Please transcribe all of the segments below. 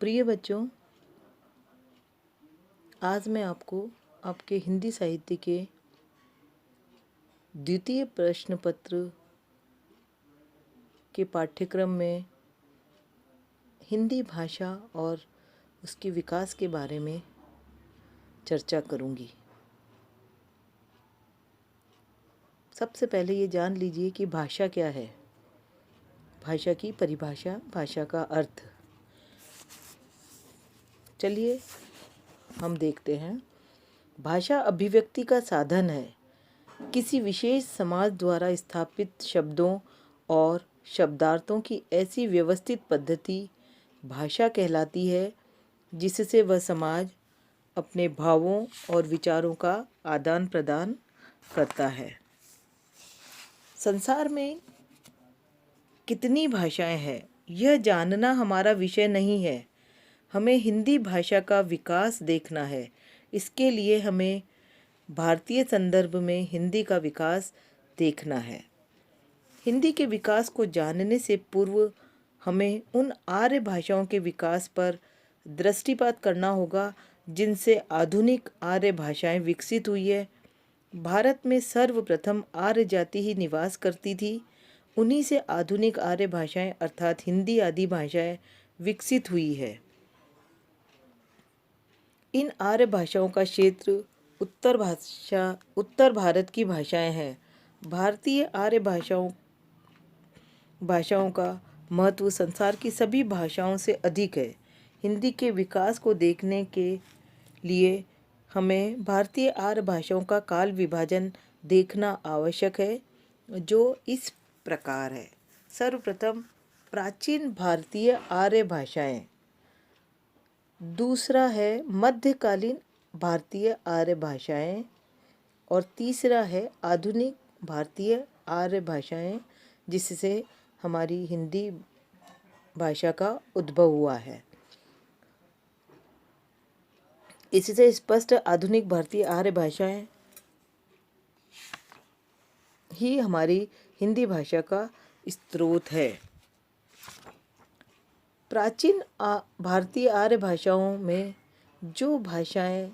प्रिय बच्चों, आज मैं आपको आपके हिंदी साहित्य के द्वितीय प्रश्न पत्र के पाठ्यक्रम में हिंदी भाषा और उसके विकास के बारे में चर्चा करूंगी। सबसे पहले ये जान लीजिए कि भाषा क्या है। भाषा की परिभाषा, भाषा का अर्थ। चलिए हम देखते हैं। भाषा अभिव्यक्ति का साधन है। किसी विशेष समाज द्वारा स्थापित शब्दों और शब्दार्थों की ऐसी व्यवस्थित पद्धति भाषा कहलाती है जिससे वह समाज अपने भावों और विचारों का आदान प्रदान करता है। संसार में कितनी भाषाएं हैं, यह जानना हमारा विषय नहीं है। हमें हिंदी भाषा का विकास देखना है। इसके लिए हमें भारतीय संदर्भ में हिंदी का विकास देखना है। हिंदी के विकास को जानने से पूर्व हमें उन आर्य भाषाओं के विकास पर दृष्टिपात करना होगा जिनसे आधुनिक आर्य भाषाएं विकसित हुई है। भारत में सर्वप्रथम आर्य जाति ही निवास करती थी। उन्हीं से आधुनिक आर्य भाषाएं अर्थात हिंदी आदि भाषाएं विकसित हुई है। इन आर्य भाषाओं का क्षेत्र उत्तर भारत की भाषाएं हैं। भारतीय आर्य भाषाओं का महत्व संसार की सभी भाषाओं से अधिक है। हिंदी के विकास को देखने के लिए हमें भारतीय आर्य भाषाओं का काल विभाजन देखना आवश्यक है, जो इस प्रकार है। सर्वप्रथम प्राचीन भारतीय आर्य भाषाएं, दूसरा है मध्यकालीन भारतीय आर्य भाषाएं और तीसरा है आधुनिक भारतीय आर्य भाषाएं जिससे हमारी हिंदी भाषा का उद्भव हुआ है। इससे स्पष्ट आधुनिक भारतीय आर्य भाषाएं ही हमारी हिंदी भाषा का स्रोत है। प्राचीन भारतीय आर्य भाषाओं में जो भाषाएं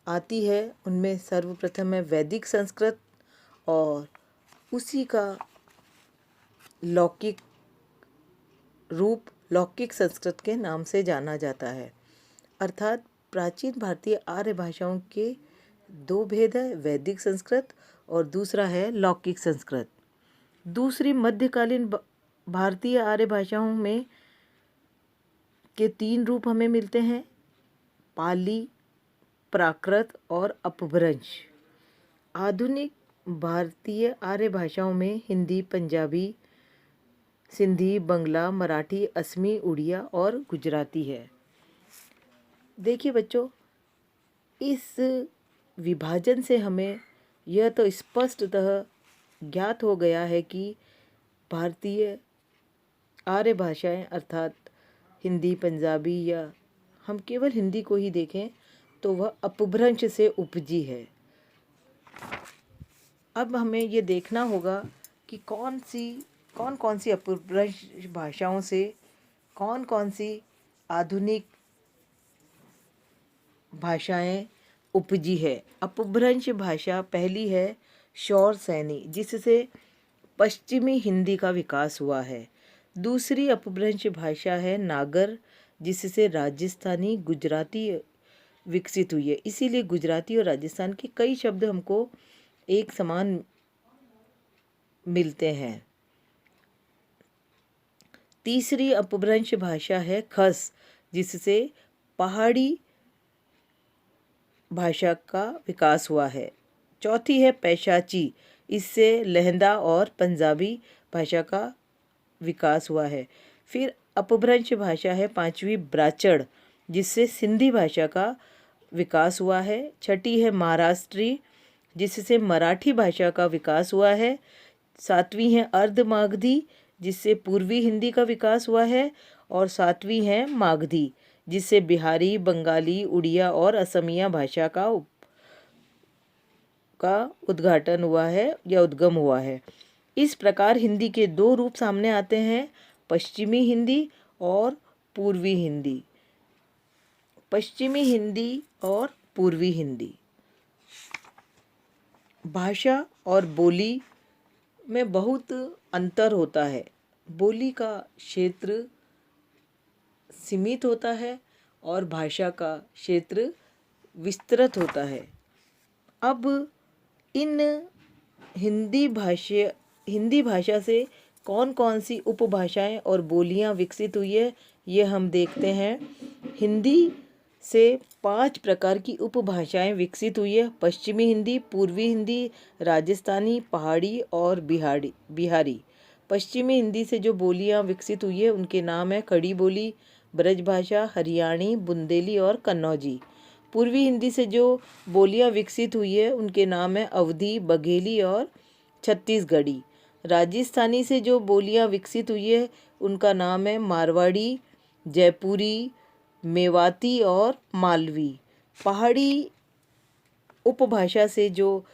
आती है उनमें सर्वप्रथम है वैदिक संस्कृत और उसी का लौकिक रूप लौकिक संस्कृत के नाम से जाना जाता है। अर्थात प्राचीन भारतीय आर्य भाषाओं के दो भेद है, वैदिक संस्कृत और दूसरा है लौकिक संस्कृत। दूसरी मध्यकालीन भारतीय आर्य भाषाओं में के तीन रूप हमें मिलते हैं, पाली, प्राकृत और अपभ्रंश। आधुनिक भारतीय आर्य भाषाओं में हिंदी, पंजाबी, सिंधी, बंगला, मराठी, असमी, उड़िया और गुजराती है। देखिए बच्चों, इस विभाजन से हमें यह तो स्पष्टतः ज्ञात हो गया है कि भारतीय आर्य भाषाएं अर्थात हिंदी, पंजाबी या हम केवल हिंदी को ही देखें तो वह अपभ्रंश से उपजी है। अब हमें ये देखना होगा कि कौन कौन सी अपभ्रंश भाषाओं से कौन कौन सी आधुनिक भाषाएं उपजी है। अपभ्रंश भाषा पहली है शौर सैनी, जिससे पश्चिमी हिंदी का विकास हुआ है। दूसरी अपभ्रंश भाषा है नागर, जिससे राजस्थानी गुजराती विकसित हुई है। इसीलिए गुजराती और राजस्थान के कई शब्द हमको एक समान मिलते हैं। तीसरी अपभ्रंश भाषा है खस, जिससे पहाड़ी भाषा का विकास हुआ है। चौथी है पैशाची, इससे लहंदा और पंजाबी भाषा का विकास हुआ है। फिर अपभ्रंश भाषा है पांचवी ब्राचड़, जिससे सिंधी भाषा का विकास हुआ है। छठी है महाराष्ट्री, जिससे मराठी भाषा का विकास हुआ है। सातवीं है अर्धमागधी, जिससे पूर्वी हिंदी का विकास हुआ है। और सातवीं है मागधी, जिससे बिहारी, बंगाली, उड़िया और असमिया भाषा का उद्घाटन हुआ है या उद्गम हुआ है। इस प्रकार हिंदी के दो रूप सामने आते हैं, पश्चिमी हिंदी और पूर्वी हिंदी। पश्चिमी हिंदी और पूर्वी हिंदी। भाषा और बोली में बहुत अंतर होता है। बोली का क्षेत्र सीमित होता है और भाषा का क्षेत्र विस्तृत होता है। अब इन हिंदी भाषा से कौन कौन सी उपभाषाएं और बोलियां विकसित हुई है, ये हम देखते हैं। हिंदी से 5 प्रकार की उपभाषाएं विकसित हुई है। पश्चिमी हिंदी, पूर्वी हिंदी, राजस्थानी, पहाड़ी और बिहारी। पश्चिमी हिंदी से जो बोलियां विकसित हुई है उनके नाम है खड़ी बोली, ब्रजभाषा, हरियाणी, बुंदेली और कन्नौजी। पूर्वी हिंदी से जो बोलियां विकसित हुई है उनके नाम है अवधी, बघेली और छत्तीसगढ़ी। राजस्थानी से जो बोलियां विकसित हुई है उनका नाम है मारवाड़ी, जयपुरी, मेवाती और मालवी। पहाड़ी उपभाषा से जो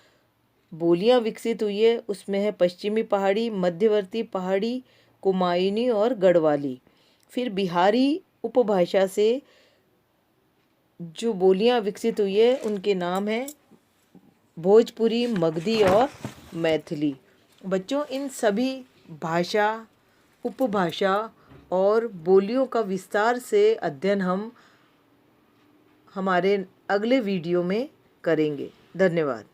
बोलियां विकसित हुई है उसमें है पश्चिमी पहाड़ी, मध्यवर्ती पहाड़ी, कुमायूनी और गढ़वाली। फिर बिहारी उपभाषा से जो बोलियां विकसित हुई है उनके नाम हैं भोजपुरी, मगधी और मैथिली। बच्चों, इन सभी भाषा, उपभाषा और बोलियों का विस्तार से अध्ययन हम हमारे अगले वीडियो में करेंगे। धन्यवाद।